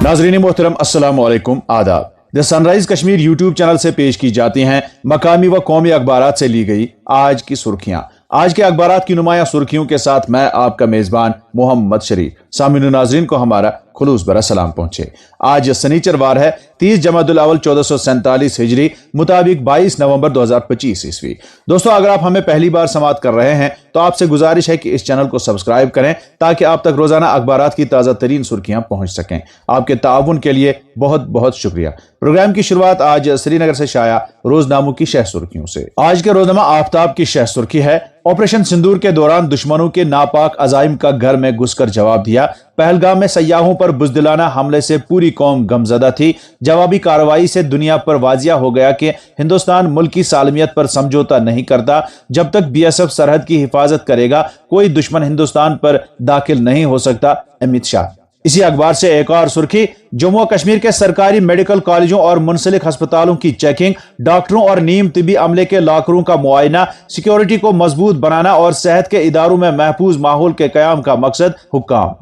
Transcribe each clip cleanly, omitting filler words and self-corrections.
नाज़रीन मोहतरम अस्सलाम वालेकुम, आदाब। The sunrise Kashmir YouTube channel से पेश की जाती हैं मकामी व कौमी अखबारात से ली गई आज की सुर्खियां। आज के अखबारात की नुमाया सुर्खियों के साथ मैं आपका मेजबान मोहम्मद शरीफ। सामीन नाज़रीन को हमारा खुलूस भरा सलाम पहुंचे। आज शनिचरवार है 30 जमादुल अव्वल 1447 हिजरी मुताबिक 22 नवंबर 2025 ईस्वी। दोस्तों, अगर आप हमें पहली बार समाअत कर रहे हैं तो आपसे गुजारिश है कि इस चैनल को सब्सक्राइब करें ताकि आप तक रोजाना अखबारात की ताज़ा तरीन सुर्खियां पहुंच सकें। आपके ताउन के लिए बहुत बहुत शुक्रिया। प्रोग्राम की शुरुआत आज श्रीनगर से शाया रोजनामों की शह सुर्खियों से। आज के रोजनामा आफ्ताब की शह सुर्खी है, ऑपरेशन सिंदूर के दौरान दुश्मनों के नापाक अजाइम का घर में घुसकर जवाब दिया। पहलगाम में सयाहों पर बुज़दिलाना हमले से पूरी कौम गमजदा थी। जवाबी कार्रवाई से दुनिया पर वाजिया हो गया कि हिंदुस्तान मुल्क की सालमियत पर समझौता नहीं करता। जब तक बीएसएफ सरहद की हिफाजत करेगा कोई दुश्मन हिंदुस्तान पर दाखिल नहीं हो सकता, अमित शाह। इसी अखबार से एक और सुर्खी, जम्मू और कश्मीर के सरकारी मेडिकल कॉलेजों और मुंसलिक अस्पतालों की चेकिंग, डॉक्टरों और नीम तिबी अमले के लॉकरों का मुआयना, सिक्योरिटी को मजबूत बनाना और सेहत के इदारों में महफूज माहौल के कयाम का मकसद हुक्काम।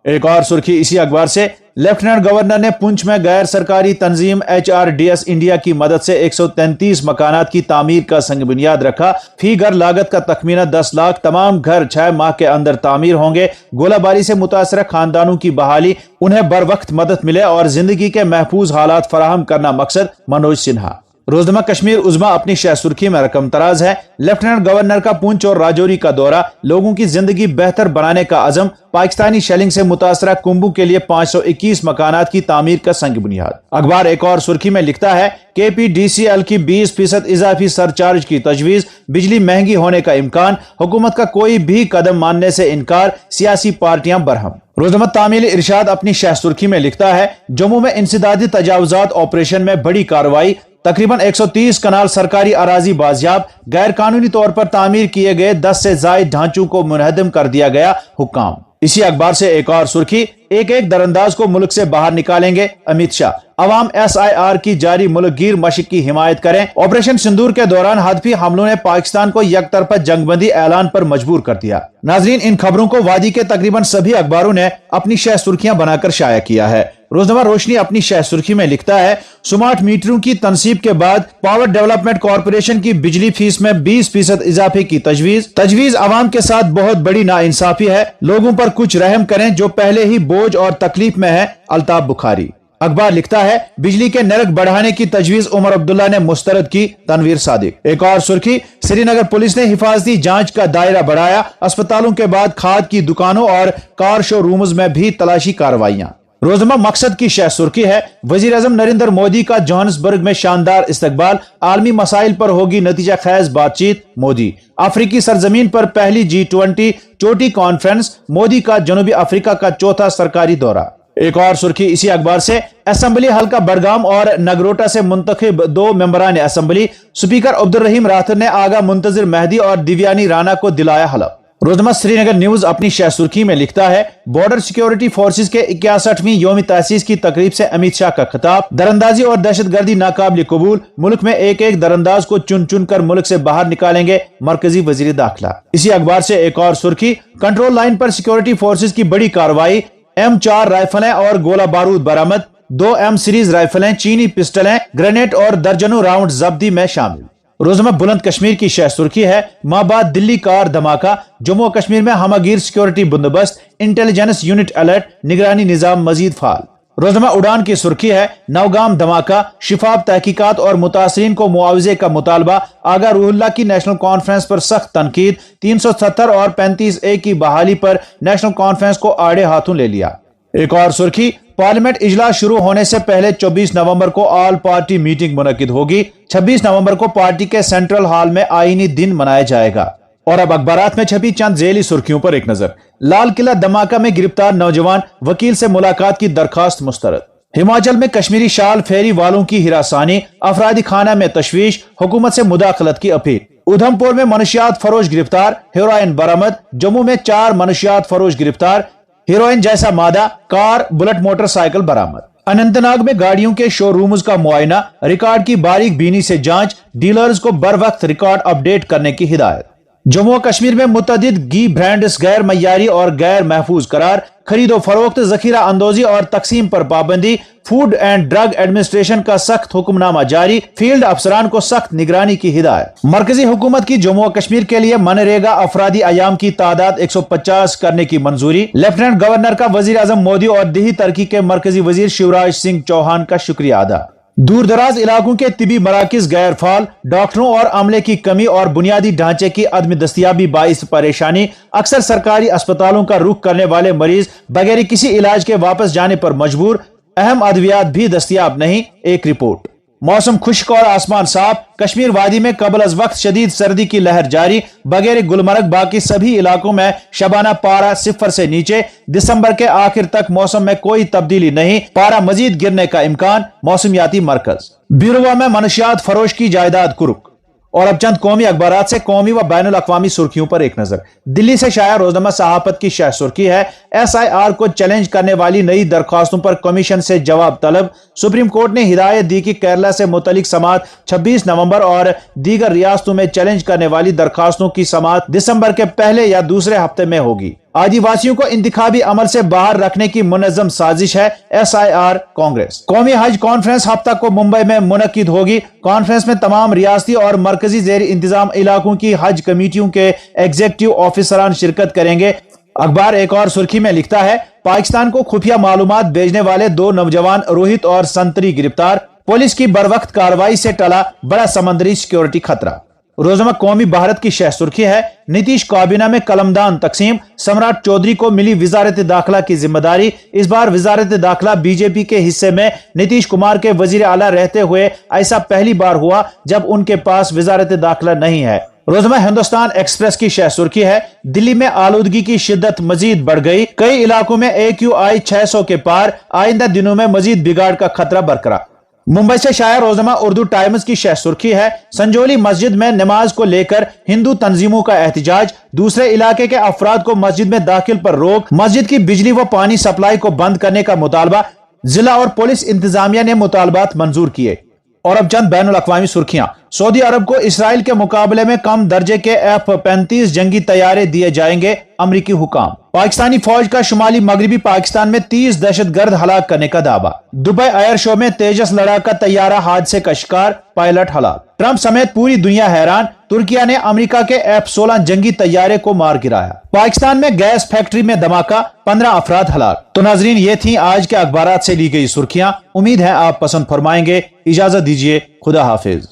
एक और सुर्खी इसी अखबार से, लेफ्टिनेंट गवर्नर ने पुंछ में गैर सरकारी तंजीम HRDS इंडिया की मदद से 133 मकानात की तामीर का संग बुनियाद रखा। फी घर लागत का तखमीना 10 लाख। तमाम घर 6 माह के अंदर तामीर होंगे। गोलाबारी से मुतासरा खानदानों की बहाली, उन्हें बर वक्त मदद मिले और जिंदगी के महफूज हालात फराहम करना मकसद, मनोज सिन्हा। रोजनामा कश्मीर उज़्मा अपनी शह सुर्खी में रकम तराज है, लेफ्टिनेंट गवर्नर का पुंछ और राजौरी का दौरा, लोगों की जिंदगी बेहतर बनाने का अज़म। पाकिस्तानी शेलिंग से मुतासरा कुंभू के लिए 521 मकानात की तामीर का संग बुनियाद। अखबार एक और सुर्खी में लिखता है, KPDCL की 20% इजाफी सरचार्ज की तजवीज, बिजली महंगी होने का इम्कान, हुकूमत का कोई भी कदम मानने से इनकार, सियासी पार्टियां बरहम। रोजनामा तामील इरशाद अपनी शह सुर्खी में लिखता है, जम्मू में इंसदादी तजावुजात ऑपरेशन में बड़ी कार्रवाई, तकरीबन 130 कनाल सरकारी अराजी बाजियाब, गैर कानूनी तौर पर तामीर किए गए 10 से जायद ढांचों को मुनहदम कर दिया गया, हुक्काम। इसी अखबार से एक और सुर्खी, एक एक दरअंदाज को मुल्क से बाहर निकालेंगे, अमित शाह। अवाम SIR की जारी मुल्कगीर मशक की हिमायत करें। ऑपरेशन सिंदूर के दौरान हदफी हमलों ने पाकिस्तान को यकतरफा जंगबंदी ऐलान पर मजबूर कर दिया। नाजरीन, इन खबरों को वादी के तकरीबन सभी अखबारों ने अपनी शह सुर्खियां बनाकर शाया किया है। रोजनामा रोशनी अपनी शह सुर्खी में लिखता है, स्मार्ट मीटरों की तनसीब के बाद पावर डेवलपमेंट कॉर्पोरेशन की बिजली फीस में 20% इजाफे की तजवीज अवाम के साथ बहुत बड़ी नाइंसाफी है। लोगों पर कुछ रहम करें जो पहले ही बोझ और तकलीफ में है, अल्ताफ बुखारी। अखबार लिखता है, बिजली के नरक बढ़ाने की तजवीज उमर अब्दुल्ला ने मुस्तरद की, तनवीर सादिक। एक और सुर्खी, श्रीनगर पुलिस ने हिफाजती जांच का दायरा बढ़ाया। अस्पतालों के बाद खाद की दुकानों और कार शोरूम्स में भी तलाशी कार्रवाइयां। रोजनामा मकसद की शह सुर्खी है, वजीर आजम नरेंद्र मोदी का जोहान्सबर्ग में शानदार इस्तकबाल, आलमी मसाइल पर होगी नतीजा खैज बातचीत, मोदी। अफ्रीकी सरजमीन पर पहली G20 चोटी कॉन्फ्रेंस, मोदी का जनूबी अफ्रीका का चौथा सरकारी दौरा। एक और सुर्खी इसी अखबार से, असेंबली हल्का बडगाम और नगरोटा से मुंतखब 2 मेंबरान असेंबली, स्पीकर अब्दुल रहीम राठौर ने आगा मुंतजिर मेहदी और दिव्यानी राणा को दिलाया हलफ। रोजनामा श्रीनगर न्यूज अपनी शह सुर्खी में लिखता है, बॉर्डर सिक्योरिटी फोर्सेस के 61वीं यौम तासीस की तकरीब से अमित शाह का खिताब, दरअंदाजी और दहशतगर्दी नाकाबिल कबूल, मुल्क में एक एक दरअंदाज को चुन चुन कर मुल्क से बाहर निकालेंगे, मरकजी वजीर दाखिला। इसी अखबार से एक और सुर्खी, कंट्रोल लाइन पर सिक्योरिटी फोर्सेस की बड़ी कार्रवाई, M4 राइफलें और गोला बारूद बरामद, 2 M सीरीज राइफलें, चीनी पिस्टलें, ग्रेनेड और दर्जनों राउंड जब्ती में शामिल। रोजनामा बुलंद कश्मीर की शह सुर्खी है, माह बाद दिल्ली कार धमाका, जम्मू और कश्मीर में हमागीर सिक्योरिटी बंदोबस्त, इंटेलिजेंस यूनिट अलर्ट, निगरानी निजाम मजीद फाल। रोजनामा उड़ान की सुर्खी है, नौगाम धमाका, शिफाफ तहकीकात और मुतासरीन को मुआवजे का मुतालबा, आगा रूहुल्लाह की नेशनल कॉन्फ्रेंस पर सख्त तनकीद, 370 और 35A की बहाली पर नेशनल कॉन्फ्रेंस को आड़े हाथों ले लिया। एक और सुर्खी, पार्लियामेंट इजलास शुरू होने से पहले 24 नवंबर को ऑल पार्टी मीटिंग मुनक्किद होगी। 26 नवंबर को पार्टी के सेंट्रल हॉल में आईनी दिन मनाया जाएगा। और अब अखबारात में छपी चंद झेली सुर्खियों पर एक नजर। लाल किला धमाका में गिरफ्तार नौजवान, वकील से मुलाकात की दरखास्त मुस्तरद। हिमाचल में कश्मीरी शाल फेरी वालों की हिरासानी, अफरादी खाना में तशवीश, हुकूमत से मुदाखलत की अपील। उधमपुर में मनशियात फरोश गिरफ्तार, हेरोइन बरामद। जम्मू में 4 मनशियात फरोश गिरफ्तार, हेरोइन जैसा मादा, कार, बुलेट मोटरसाइकिल बरामद। अनंतनाग में गाड़ियों के शोरूम्स का मुआयना, रिकॉर्ड की बारीक बीनी से जांच, डीलर्स को बर वक्त रिकॉर्ड अपडेट करने की हिदायत। जम्मू और कश्मीर में मुतअद्दिद घी ब्रांड्स गैर मयारी और गैर महफूज करार, खरीदो फरोख्त, जखीरा अंदोजी और तकसीम पर पाबंदी, फूड एंड ड्रग एडमिनिस्ट्रेशन का सख्त हुक्मनामा जारी, फील्ड अफसरान को सख्त निगरानी की हिदायत। मरकजी हुकूमत की जम्मू और कश्मीर के लिए मनरेगा अफरादी अयाम की तादाद 150 करने की मंजूरी। लेफ्टिनेंट गवर्नर का वजीर आजम मोदी और दिही तरक्की के मरकजी वजीर शिवराज सिंह चौहान का शुक्रिया अदा। दूर दराज इलाकों के तिबी मराकिज गैर फाल, डॉक्टरों और अमले की कमी और बुनियादी ढांचे की अदम दस्तियाबी बाइस परेशानी। अक्सर सरकारी अस्पतालों का रुख करने वाले मरीज बगैर किसी इलाज के वापस जाने पर मजबूर, अहम अद्वियात भी दस्तियाब नहीं। एक रिपोर्ट। मौसम खुश्क और आसमान साफ, कश्मीर वादी में कबल अज वक्त शदीद सर्दी की लहर जारी। बगैर गुलमर्ग बाकी सभी इलाकों में शबाना पारा 0 से नीचे। दिसंबर के आखिर तक मौसम में कोई तब्दीली नहीं, पारा मजीद गिरने का इम्कान। मौसमियाती मरकज। बिरुवा में मनशियात फरोश की जायदाद कुर्क। और अब चंद कौमी अखबारात से कौमी व बैनुल अक़वामी सुर्खियों पर एक नजर। दिल्ली से शाया रोजनामा सहाफत की शह सुर्खी है, SIR को चैलेंज करने वाली नई दरख्वास्तों पर कमीशन से जवाब तलब। सुप्रीम कोर्ट ने हिदायत दी कि केरला से मुतलिक समात 26 नवंबर और दीगर रियासतों में चैलेंज करने वाली दरख्वास्तों की समात दिसंबर के पहले या दूसरे हफ्ते में होगी। आदिवासियों को इंतखाबी अमल से बाहर रखने की मुनज़्ज़म साजिश है, SIR कांग्रेस। कौमी हज कॉन्फ्रेंस हफ्ता को मुंबई में मुनक्किद होगी। कॉन्फ्रेंस में तमाम रियासती और मरकजी ज़ेर इंतजाम इलाकों की हज कमेटियों के एग्जीक्यूटिव ऑफिसरान शिरकत करेंगे। अखबार एक और सुर्खी में लिखता है, पाकिस्तान को खुफिया मालूमात भेजने वाले 2 नौजवान रोहित और संतरी गिरफ्तार। पुलिस की बरवक्त कार्रवाई से टला बड़ा समंदरी सिक्योरिटी खतरा। रोजनामा कौमी भारत की शह सुर्खी है, नीतीश काबीना में कलमदान तकसीम। सम्राट चौधरी को मिली वजारत दाखिला की जिम्मेदारी। इस बार वजारत दाखिला बीजेपी के हिस्से में नीतीश कुमार के वजीर आला रहते हुए ऐसा पहली बार हुआ जब उनके पास वजारत दाखिला नहीं है। रोजनामा हिंदुस्तान एक्सप्रेस की शह सुर्खी है, दिल्ली में आलूदगी की शिद्दत मजीद बढ़ गई। कई इलाकों में AQI 600 के पार, आइंदा दिनों में मजीद बिगाड़ का खतरा बरकरार। मुंबई से शाया रोजनामा उर्दू टाइम्स की शह सुर्खी है, संजोली मस्जिद में नमाज को लेकर हिंदू तंजीमों का एहतजाज। दूसरे इलाके के अफराद को मस्जिद में दाखिल पर रोक। मस्जिद की बिजली व पानी सप्लाई को बंद करने का मुतालबा। जिला और पुलिस इंतजामिया ने मुतालबात मंजूर किए। और अब चंद बैनुल अक़वामी सुर्खियां। सऊदी अरब को इसराइल के मुकाबले में कम दर्जे के F-35 जंगी तैयारे दिए जाएंगे, अमरीकी हुकाम। पाकिस्तानी फौज का शुमाली मगरबी पाकिस्तान में 30 दहशतगर्द हलाक करने का दावा। दुबई एयर शो में तेजस लड़ाका तैयारा हादसे का शिकार, पायलट हलाक। ट्रंप समेत पूरी दुनिया हैरान, तुर्किया ने अमेरिका के F-16 जंगी तैयारे को मार गिराया। पाकिस्तान में गैस फैक्ट्री में धमाका, 15 अफराद हलाक। तो नाजरीन, ये थी आज के अखबारात से ली गई सुर्खियां। उम्मीद है आप पसंद फरमाएंगे। इजाजत दीजिए, खुदा हाफिज।